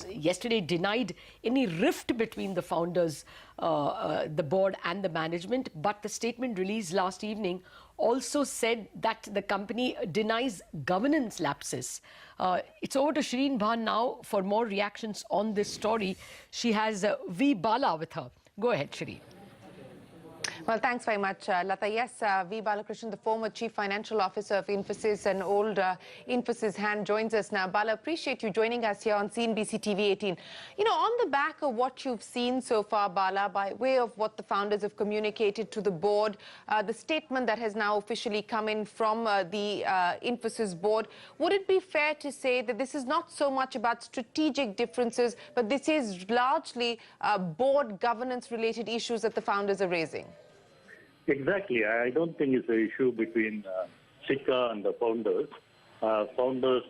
course, yesterday denied any rift between the founders, the board and the management. But the statement released last evening also said that the company denies governance lapses. It's over to Shireen Bhan now for more reactions on this story. She has V. Bala with her. Go ahead, Shireen. Well, thanks very much, Lata. Yes, V. Balakrishnan, the former Chief Financial Officer of Infosys, an old Infosys hand, joins us now. Bala, appreciate you joining us here on CNBC TV 18. You know, on the back of what you've seen so far, Bala, by way of what the founders have communicated to the board, the statement that has now officially come in from the Infosys board, would it be fair to say that this is not so much about strategic differences, but this is largely board governance-related issues that the founders are raising? Exactly. I don't think it's an issue between Sikka and the founders. Founders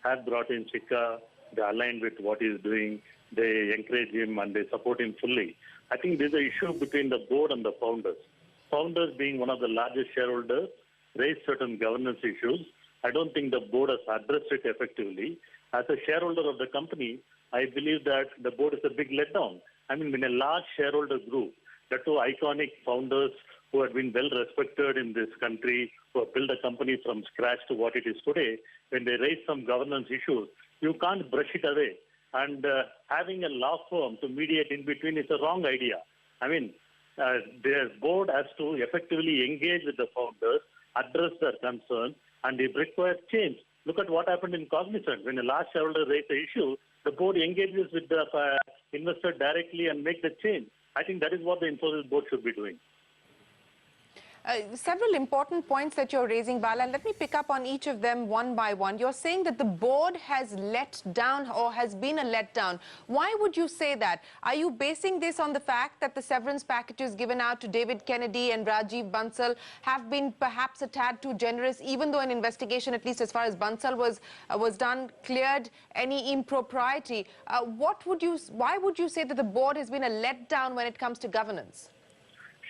have brought in Sikka. They aligned with what he's doing. They encourage him and they support him fully. I think there's an issue between the board and the founders. Founders, being one of the largest shareholders, raised certain governance issues. I don't think the board has addressed it effectively. As a shareholder of the company, I believe that the board is a big letdown. I mean, when a large shareholder group, the two iconic founders who have been well respected in this country, who have built a company from scratch to what it is today, when they raise some governance issues, you can't brush it away. And having a law firm to mediate in between is a wrong idea. I mean, their board has to effectively engage with the founders, address their concerns, and if required, change. Look at what happened in Cognizant. When a large shareholder raised the issue, the board engages with the investor directly and make the change. I think that is what the Infosys board should be doing. Several important points that you're raising, Bala. Let me pick up on each of them one by one. You're saying that the board has let down or has been a letdown. Why would you say that? Are you basing this on the fact that the severance packages given out to David Kennedy and Rajiv Bansal have been perhaps a tad too generous, even though an investigation, at least as far as Bansal was done, cleared any impropriety? Why would you say that the board has been a letdown when it comes to governance?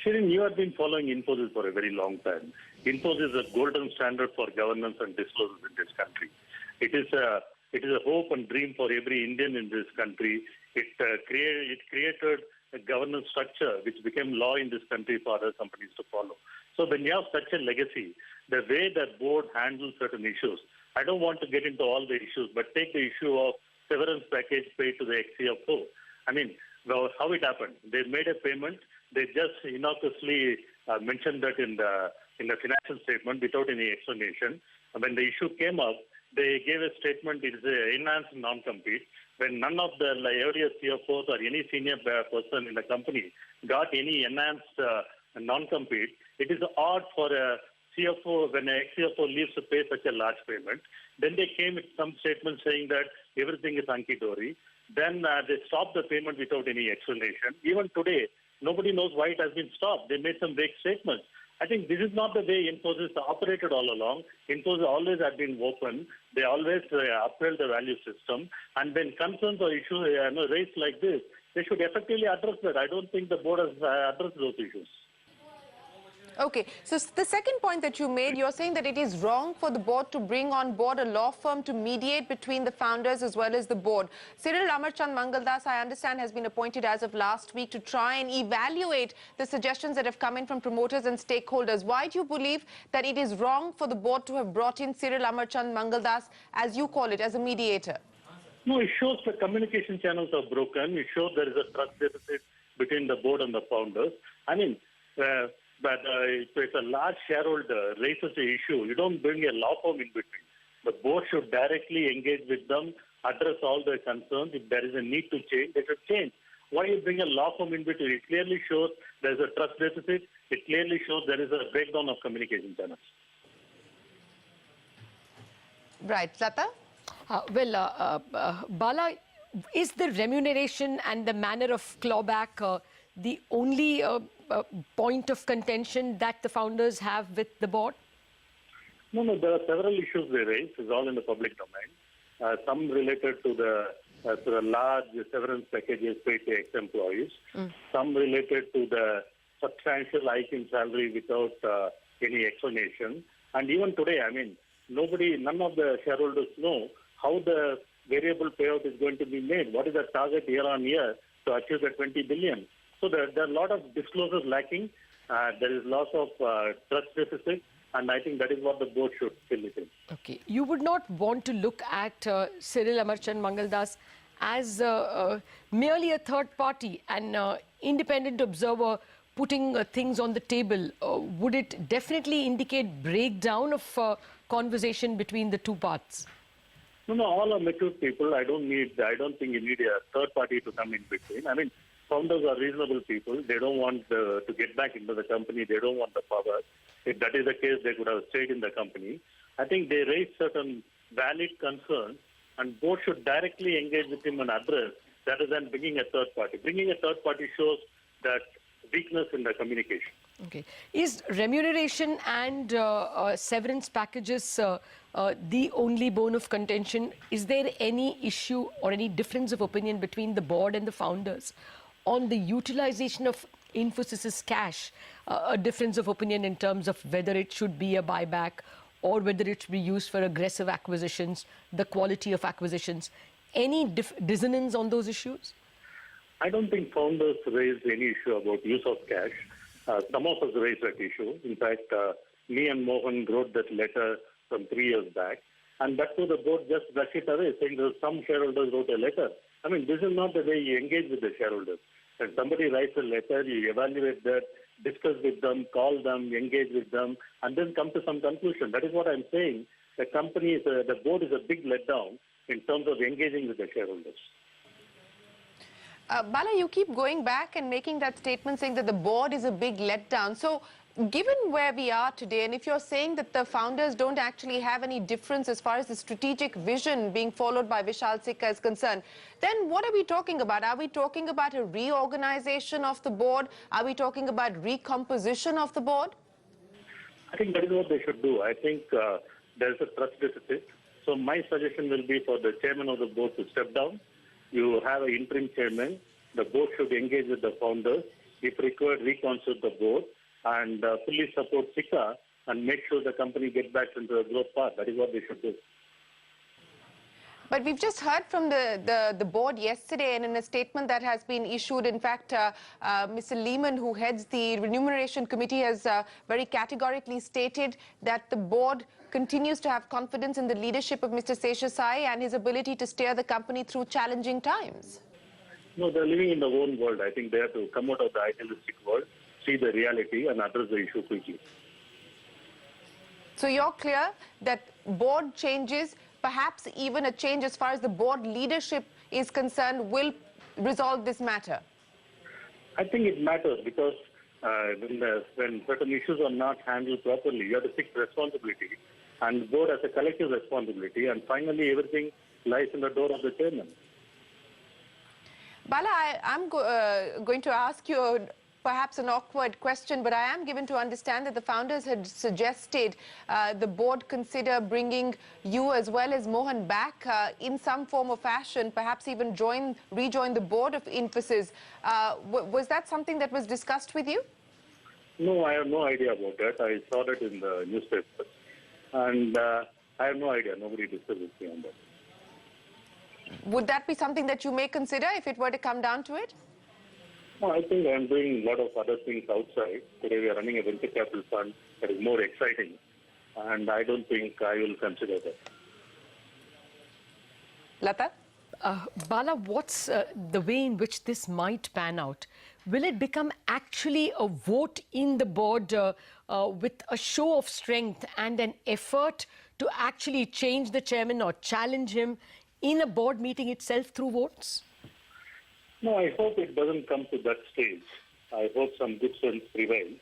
Shirin, you have been following Infosys for a very long time. Infosys is a golden standard for governance and disclosure in this country. It is a hope and dream for every Indian in this country. It created a governance structure which became law in this country for other companies to follow. So when you have such a legacy, the way that board handles certain issues, I don't want to get into all the issues, but take the issue of severance package paid to the ex-CFO. I mean, well, how it happened? They made a payment. They just innocuously mentioned that in the financial statement without any explanation. When the issue came up, they gave a statement, it is an enhanced non-compete. When none of the earlier CFOs or any senior person in the company got any enhanced non-compete, it is odd for a CFO, when an ex-CFO leaves to pay such a large payment. Then they came with some statement saying that everything is hunky-dory. Then they stopped the payment without any explanation. Even today, nobody knows why it has been stopped. They made some vague statements. I think this is not the way Infosys operated all along. Infosys always had been open. They always upheld the value system. And when concerns or issues raised like this, they should effectively address that. I don't think the board has addressed those issues. Okay, so the second point that you made, you're saying that it is wrong for the board to bring on board a law firm to mediate between the founders as well as the board. Cyril Amarchand Mangaldas, I understand, has been appointed as of last week to try and evaluate the suggestions that have come in from promoters and stakeholders. Why do you believe that it is wrong for the board to have brought in Cyril Amarchand Mangaldas, as you call it, as a mediator? No, it shows the communication channels are broken. It shows there is a trust deficit between the board and the founders. I mean, but if a large shareholder raises an issue, you don't bring a law firm in between. The board should directly engage with them, address all their concerns. If there is a need to change, they should change. Why you bring a law firm in between? It clearly shows there is a trust deficit. It clearly shows there is a breakdown of communication channels. Right. Lata? Bala, is the remuneration and the manner of clawback the only point of contention that the founders have with the board? No, there are several issues they raised. It's all in the public domain. Some related to the large severance packages paid to ex-employees. Some related to the substantial hike in salary without any explanation. And even today, I mean, none of the shareholders know how the variable payout is going to be made? What is the target year on year to achieve the 20 billion? So there are a lot of disclosures lacking. There is lots of trust deficit, and I think that is what the board should fill it in. Okay. You would not want to look at Cyril Amarchand Mangaldas as merely a third party, an independent observer putting things on the table. Would it definitely indicate breakdown of conversation between the two parts? No, all are mature people. I don't think you need a third party to come in between. I mean, founders are reasonable people. They don't want to get back into the company. They don't want the power. If that is the case, they could have stayed in the company. I think they raised certain valid concerns, and board should directly engage with him and address rather than bringing a third party. Bringing a third party shows that weakness in the communication. Okay. Is remuneration and severance packages the only bone of contention? Is there any issue or any difference of opinion between the board and the founders on the utilization of Infosys' cash? A difference of opinion in terms of whether it should be a buyback or whether it should be used for aggressive acquisitions, the quality of acquisitions. Any dissonance on those issues? I don't think founders raised any issue about use of cash. Some of us raised that issue. In fact, me and Mohan wrote that letter from 3 years back. And that's why the board just brushed it away, saying that some shareholders wrote a letter. I mean, this is not the way you engage with the shareholders. When somebody writes a letter, you evaluate that, discuss with them, call them, engage with them, and then come to some conclusion. That is what I'm saying. The board is a big letdown in terms of engaging with the shareholders. Bala, you keep going back and making that statement saying that the board is a big letdown. So given where we are today, and if you're saying that the founders don't actually have any difference as far as the strategic vision being followed by Vishal Sikka is concerned, then what are we talking about? Are we talking about a reorganization of the board? Are we talking about recomposition of the board? I think that is what they should do. I think there's a trust deficit. So my suggestion will be for the chairman of the board to step down. You have an interim chairman. The board should engage with the founders. If required, reconstitute the board and fully support Sikka and make sure the company gets back into the growth path. That is what they should do. But we've just heard from the board yesterday, and in a statement that has been issued, in fact, Mr. Lehman, who heads the remuneration committee, has very categorically stated that the board continues to have confidence in the leadership of Mr. Seshasai and his ability to steer the company through challenging times. No, they're living in their own world. I think they have to come out of the idealistic world, see the reality, and address the issue quickly. So you're clear that board changes, perhaps even a change as far as the board leadership is concerned, will resolve this matter? I think it matters because when certain issues are not handled properly, you have to take responsibility. And the board has a collective responsibility. And finally, everything lies in the door of the chairman. Bala, I'm going to ask you perhaps an awkward question, but I am given to understand that the founders had suggested the board consider bringing you as well as Mohan back in some form or fashion, perhaps even rejoin the board of Infosys. Was that something that was discussed with you? No, I have no idea about that. I saw that in the newspaper. And I have no idea. Nobody discussed with me on that. Would that be something that you may consider if it were to come down to it? No, I think I'm doing a lot of other things outside. Today we are running a venture capital fund that is more exciting. And I don't think I will consider that. Lata? Bala, what's the way in which this might pan out? Will it become actually a vote in the board with a show of strength and an effort to actually change the chairman or challenge him in a board meeting itself through votes? No, I hope it doesn't come to that stage. I hope some good sense prevails.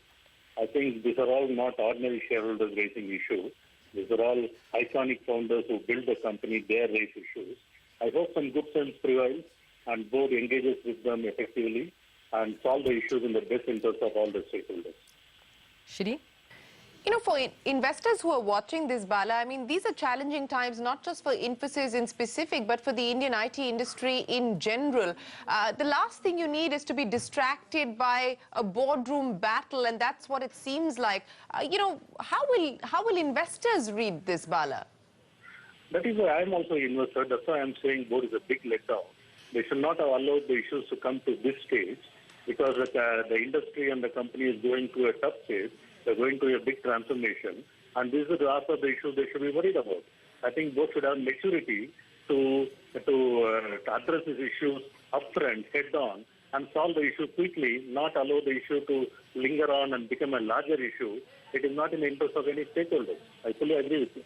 I think these are all not ordinary shareholders raising issues. These are all iconic founders who build the company, they raise issues. I hope some good sense prevails and board engages with them effectively and solve the issues in the best interest of all the stakeholders. Shri? You know, for investors who are watching this, Bala, I mean, these are challenging times, not just for Infosys in specific, but for the Indian IT industry in general. The last thing you need is to be distracted by a boardroom battle, and that's what it seems like. You know, how will investors read this, Bala? That is why I am also an investor. That's why I am saying board is a big letdown. They should not have allowed the issues to come to this stage because the industry and the company is going through a tough phase. They're going through a big transformation. And these are the half of the issues they should be worried about. I think both should have maturity to address these issues upfront, head on, and solve the issue quickly, not allow the issue to linger on and become a larger issue. It is not in the interest of any stakeholders. I fully agree with you.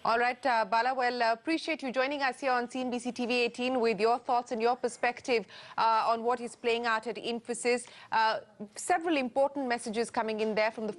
All right, Bala, well, appreciate you joining us here on CNBC TV 18 with your thoughts and your perspective on what is playing out at Infosys. Several important messages coming in there from the